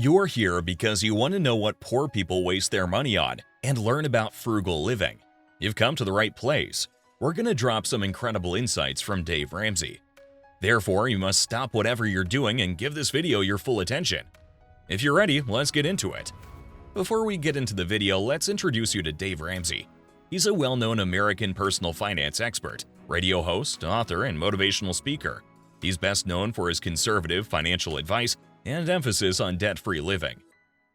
You're here because you want to know what poor people waste their money on and learn about frugal living. You've come to the right place. We're going to drop some incredible insights from Dave Ramsey. Therefore, you must stop whatever you're doing and give this video your full attention. If you're ready, let's get into it. Before we get into the video, let's introduce you to Dave Ramsey. He's a well-known American personal finance expert, radio host, author, and motivational speaker. He's best known for his conservative financial advice and emphasis on debt-free living.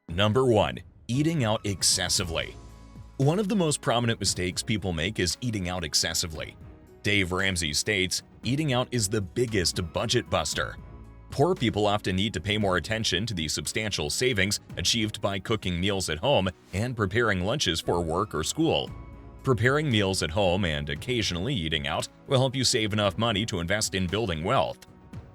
Number 1. Eating out excessively. One of the most prominent mistakes people make is eating out excessively. Dave Ramsey states, eating out is the biggest budget buster. Poor people often need to pay more attention to the substantial savings achieved by cooking meals at home and preparing lunches for work or school. Preparing meals at home and occasionally eating out will help you save enough money to invest in building wealth.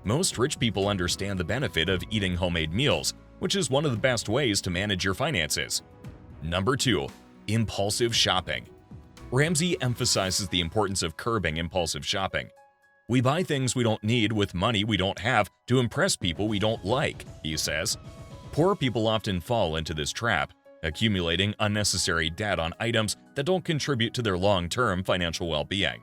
Most rich people understand the benefit of eating homemade meals, which is one of the best ways to manage your finances. Number 2. Impulsive shopping. Ramsey emphasizes the importance of curbing impulsive shopping. We buy things we don't need with money we don't have to impress people we don't like, he says. Poor people often fall into this trap, accumulating unnecessary debt on items that don't contribute to their long-term financial well-being.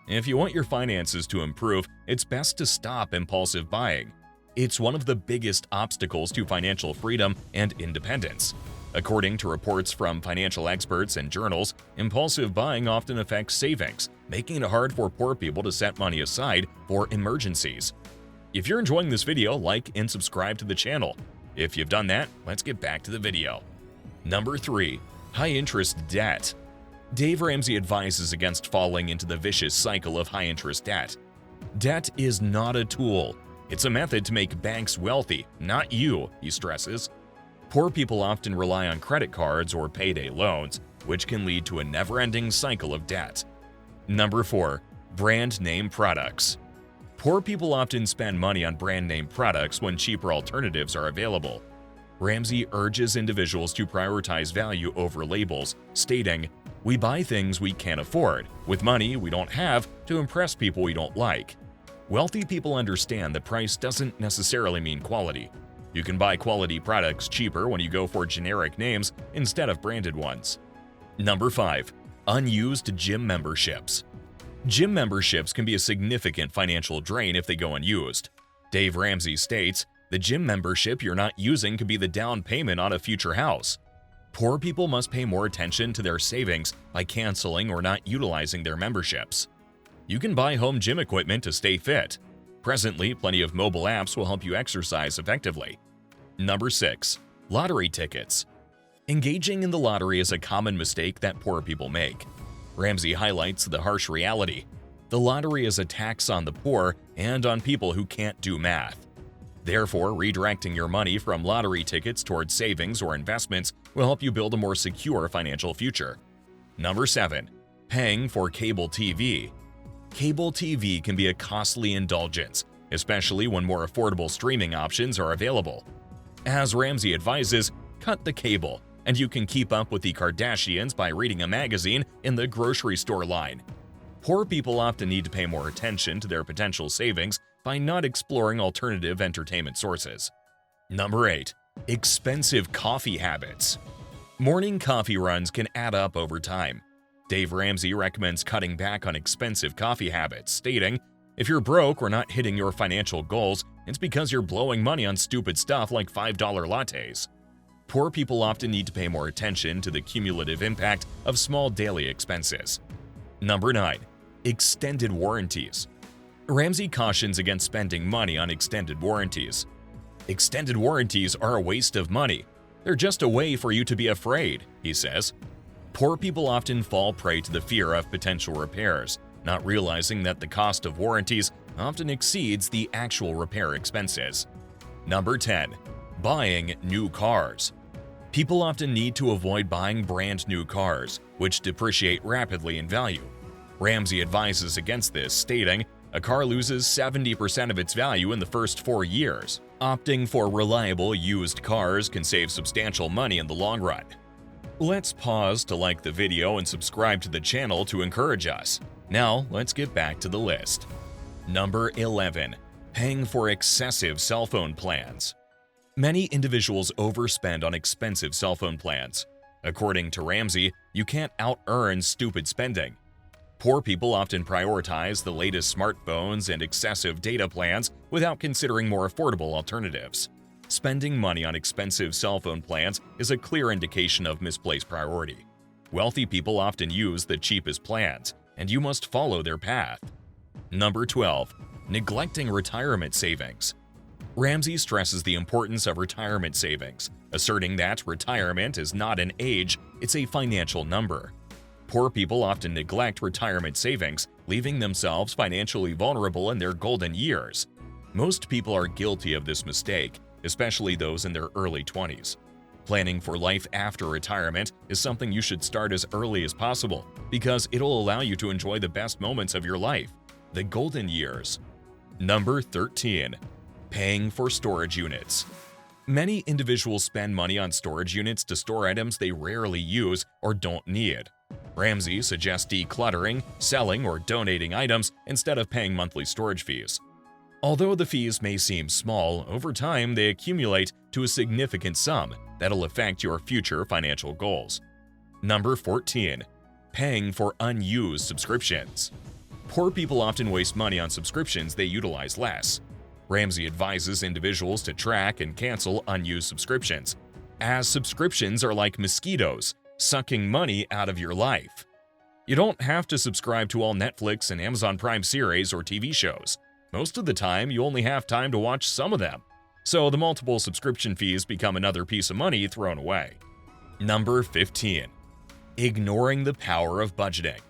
If you want your finances to improve, it's best to stop impulsive buying. It's one of the biggest obstacles to financial freedom and independence. According to reports from financial experts and journals, impulsive buying often affects savings, making it hard for poor people to set money aside for emergencies. If you're enjoying this video, like and subscribe to the channel. If you've done that, let's get back to the video. Number 3. High-interest debt. Dave Ramsey advises against falling into the vicious cycle of high-interest debt. Debt is not a tool. It's a method to make banks wealthy, not you, he stresses. Poor people often rely on credit cards or payday loans, which can lead to a never-ending cycle of debt. Number 4. Brand name products. Poor people often spend money on brand name products when cheaper alternatives are available. Ramsey urges individuals to prioritize value over labels, stating, "We buy things we can't afford, with money we don't have, to impress people we don't like." Wealthy people understand that price doesn't necessarily mean quality. You can buy quality products cheaper when you go for generic names instead of branded ones. Number 5. Unused gym memberships. Gym memberships can be a significant financial drain if they go unused. Dave Ramsey states, "The gym membership you're not using could be the down payment on a future house." Poor people must pay more attention to their savings by canceling or not utilizing their memberships. You can buy home gym equipment to stay fit. Presently, plenty of mobile apps will help you exercise effectively. Number 6. Lottery tickets. Engaging in the lottery is a common mistake that poor people make. Ramsey highlights the harsh reality. The lottery is a tax on the poor and on people who can't do math. Therefore, redirecting your money from lottery tickets towards savings or investments will help you build a more secure financial future. Number 7. Paying for cable TV. Cable TV can be a costly indulgence, especially when more affordable streaming options are available. As Ramsey advises, cut the cable, and you can keep up with the Kardashians by reading a magazine in the grocery store line. Poor people often need to pay more attention to their potential savings by not exploring alternative entertainment sources. Number 8. Expensive coffee habits. Morning coffee runs can add up over time. Dave Ramsey recommends cutting back on expensive coffee habits, stating, "If you're broke or not hitting your financial goals, it's because you're blowing money on stupid stuff like $5 lattes." Poor people often need to pay more attention to the cumulative impact of small daily expenses. Number 9. Extended warranties. Ramsey cautions against spending money on extended warranties. Extended warranties are a waste of money. They're just a way for you to be afraid, he says. Poor people often fall prey to the fear of potential repairs, not realizing that the cost of warranties often exceeds the actual repair expenses. Number 10. Buying new cars. People often need to avoid buying brand new cars, which depreciate rapidly in value. Ramsey advises against this, stating, "A car loses 70% of its value in the first 4 years. Opting for reliable used cars can save substantial money in the long run." Let's pause to like the video and subscribe to the channel to encourage us. Now, let's get back to the list. Number 11. Paying for excessive cell phone plans. Many individuals overspend on expensive cell phone plans. According to Ramsey, you can't out-earn stupid spending. Poor people often prioritize the latest smartphones and excessive data plans without considering more affordable alternatives. Spending money on expensive cell phone plans is a clear indication of misplaced priority. Wealthy people often use the cheapest plans, and you must follow their path. Number 12. Neglecting retirement savings. Ramsey stresses the importance of retirement savings, asserting that retirement is not an age, it's a financial number. Poor people often neglect retirement savings, leaving themselves financially vulnerable in their golden years. Most people are guilty of this mistake, especially those in their early 20s. Planning for life after retirement is something you should start as early as possible because it'll allow you to enjoy the best moments of your life, the golden years. Number 13. Paying for storage units. Many individuals spend money on storage units to store items they rarely use or don't need. Ramsey suggests decluttering, selling, or donating items instead of paying monthly storage fees. Although the fees may seem small, over time they accumulate to a significant sum that'll affect your future financial goals. Number 14. Paying for unused subscriptions. Poor people often waste money on subscriptions they utilize less. Ramsey advises individuals to track and cancel unused subscriptions, as subscriptions are like mosquitoes, sucking money out of your life. You don't have to subscribe to all Netflix and Amazon Prime series or TV shows. Most of the time, you only have time to watch some of them. So the multiple subscription fees become another piece of money thrown away. Number 15. Ignoring the power of budgeting.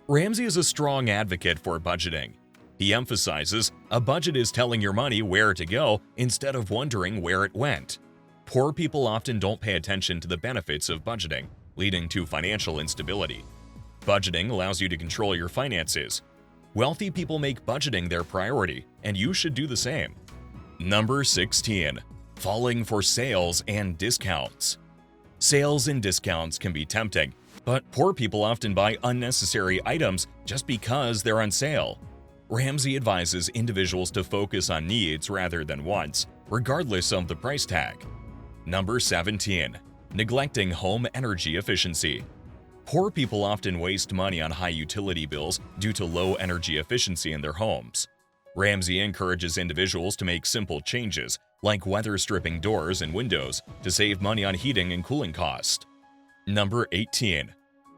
Ramsey is a strong advocate for budgeting. He emphasizes a budget is telling your money where to go instead of wondering where it went. Poor people often don't pay attention to the benefits of budgeting, leading to financial instability. Budgeting allows you to control your finances. Wealthy people make budgeting their priority, and you should do the same. Number 16. Falling for sales and discounts. Sales and discounts can be tempting, but poor people often buy unnecessary items just because they're on sale. Ramsey advises individuals to focus on needs rather than wants, regardless of the price tag. Number 17. Neglecting home energy efficiency. Poor people often waste money on high utility bills due to low energy efficiency in their homes. Ramsey encourages individuals to make simple changes, like weather stripping doors and windows, to save money on heating and cooling costs. Number 18.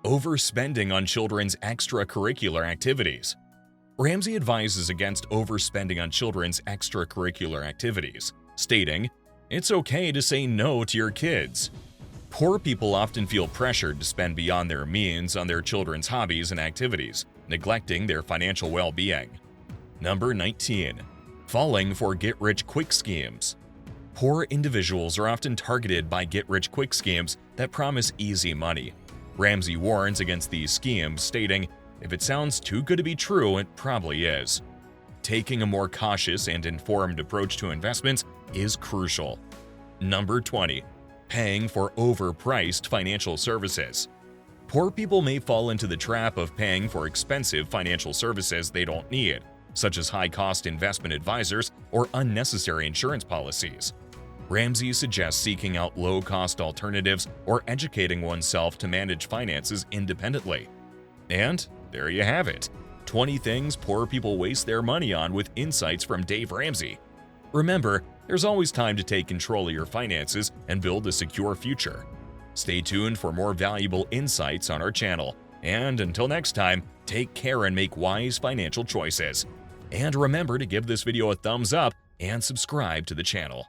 Overspending on children's extracurricular activities. Ramsey advises against overspending on children's extracurricular activities, stating, "It's okay to say no to your kids." Poor people often feel pressured to spend beyond their means on their children's hobbies and activities, neglecting their financial well-being. Number 19. Falling for get-rich-quick schemes. Poor individuals are often targeted by get-rich-quick schemes that promise easy money. Ramsey warns against these schemes, stating, "If it sounds too good to be true, it probably is." Taking a more cautious and informed approach to investments is crucial. Number 20. Paying for overpriced financial services. Poor people may fall into the trap of paying for expensive financial services they don't need, such as high-cost investment advisors or unnecessary insurance policies. Ramsey suggests seeking out low-cost alternatives or educating oneself to manage finances independently. And there you have it. 20 things poor people waste their money on with insights from Dave Ramsey. Remember, there's always time to take control of your finances and build a secure future. Stay tuned for more valuable insights on our channel. And until next time, take care and make wise financial choices. And remember to give this video a thumbs up and subscribe to the channel.